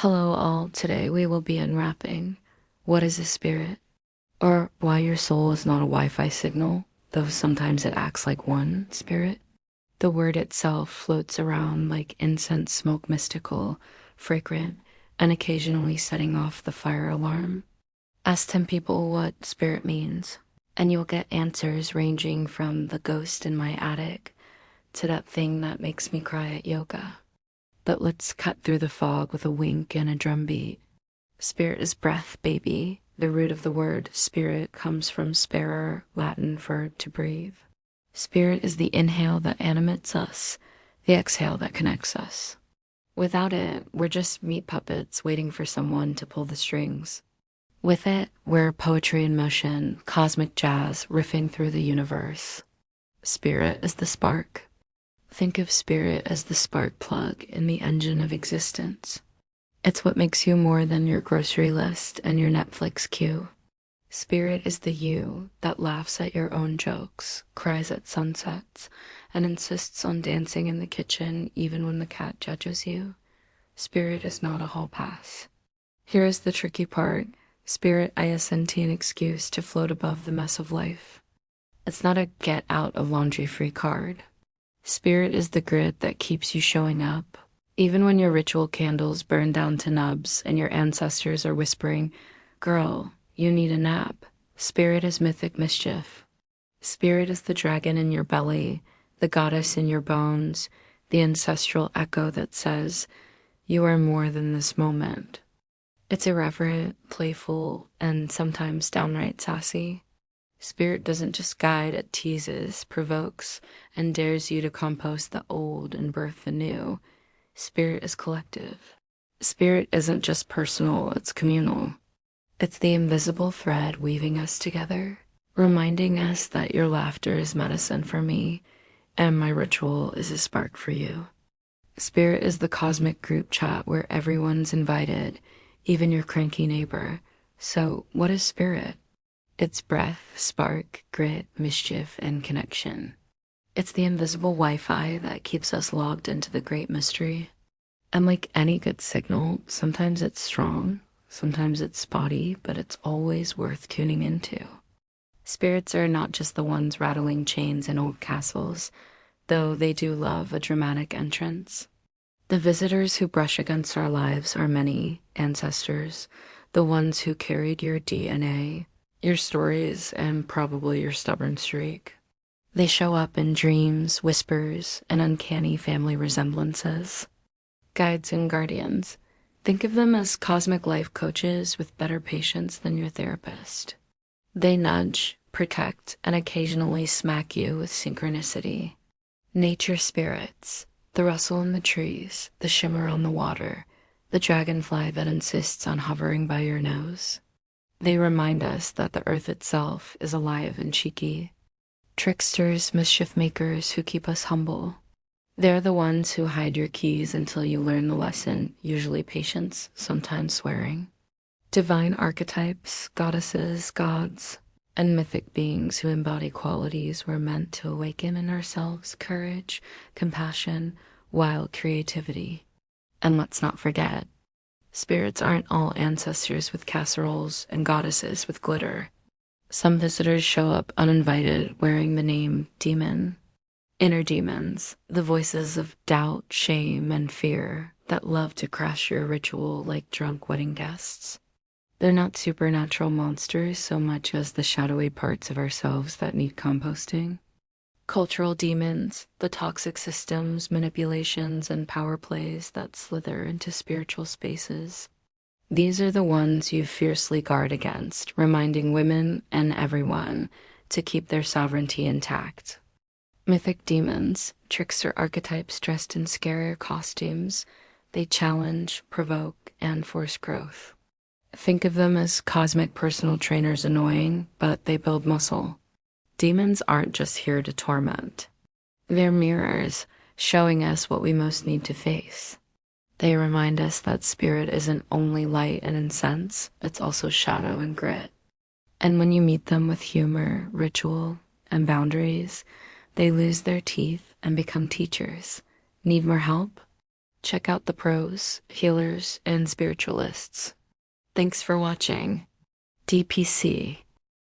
Hello, all. Today we will be unwrapping what is a spirit, or why your soul is not a Wi Fi signal, though sometimes it acts like one spirit. The word itself floats around like incense smoke, mystical, fragrant, and occasionally setting off the fire alarm. Ask 10 people what spirit means, and you'll get answers ranging from the ghost in my attic to that thing that makes me cry at yoga. But let's cut through the fog with a wink and a drum beat. Spirit is breath, baby. The root of the word spirit comes from spera, Latin for to breathe. Spirit is the inhale that animates us, the exhale that connects us. Without it, we're just meat puppets waiting for someone to pull the strings. With it, we're poetry in motion, cosmic jazz riffing through the universe. Spirit is the spark. Think of spirit as the spark plug in the engine of existence. It's what makes you more than your grocery list and your Netflix queue. Spirit is the you that laughs at your own jokes, cries at sunsets, and insists on dancing in the kitchen even when the cat judges you. Spirit is not a hall pass. Here is the tricky part. Spirit isn't an excuse to float above the mess of life. It's not a get out of laundry free card. Spirit is the grid that keeps you showing up. Even when your ritual candles burn down to nubs and your ancestors are whispering, "Girl, you need a nap." Spirit is mythic mischief. Spirit is the dragon in your belly, the goddess in your bones, the ancestral echo that says, "You are more than this moment." It's irreverent, playful, and sometimes downright sassy. Spirit doesn't just guide, it teases, provokes, and dares you to compost the old and birth the new. Spirit is collective. Spirit isn't just personal, it's communal. It's the invisible thread weaving us together, reminding us that your laughter is medicine for me, and my ritual is a spark for you. Spirit is the cosmic group chat where everyone's invited, even your cranky neighbor. So, what is spirit? It's breath, spark, grit, mischief, and connection. It's the invisible Wi-Fi that keeps us logged into the great mystery. And like any good signal, sometimes it's strong, sometimes it's spotty, but it's always worth tuning into. Spirits are not just the ones rattling chains in old castles, though they do love a dramatic entrance. The visitors who brush against our lives are many ancestors, the ones who carried your DNA, your stories, and probably your stubborn streak. They show up in dreams, whispers, and uncanny family resemblances. Guides and guardians. Think of them as cosmic life coaches with better patience than your therapist. They nudge, protect, and occasionally smack you with synchronicity. Nature spirits. The rustle in the trees, the shimmer on the water, the dragonfly that insists on hovering by your nose. They remind us that the earth itself is alive and cheeky. Tricksters, mischief makers who keep us humble. They're the ones who hide your keys until you learn the lesson, usually patience, sometimes swearing. Divine archetypes, goddesses, gods, and mythic beings who embody qualities we're meant to awaken in ourselves: courage, compassion, wild creativity. And let's not forget, spirits aren't all ancestors with casseroles and goddesses with glitter. Some visitors show up uninvited wearing the name demon. Inner demons, the voices of doubt, shame, and fear that love to crash your ritual like drunk wedding guests. They're not supernatural monsters so much as the shadowy parts of ourselves that need composting. Cultural demons, the toxic systems, manipulations, and power plays that slither into spiritual spaces. These are the ones you fiercely guard against, reminding women and everyone to keep their sovereignty intact. Mythic demons, trickster archetypes dressed in scarier costumes, they challenge, provoke, and force growth. Think of them as cosmic personal trainers, annoying, but they build muscle. Demons aren't just here to torment. They're mirrors, showing us what we most need to face. They remind us that spirit isn't only light and incense, it's also shadow and grit. And when you meet them with humor, ritual, and boundaries, they lose their teeth and become teachers. Need more help? check out the pros, healers, and spiritualists. Thanks for watching. DPC.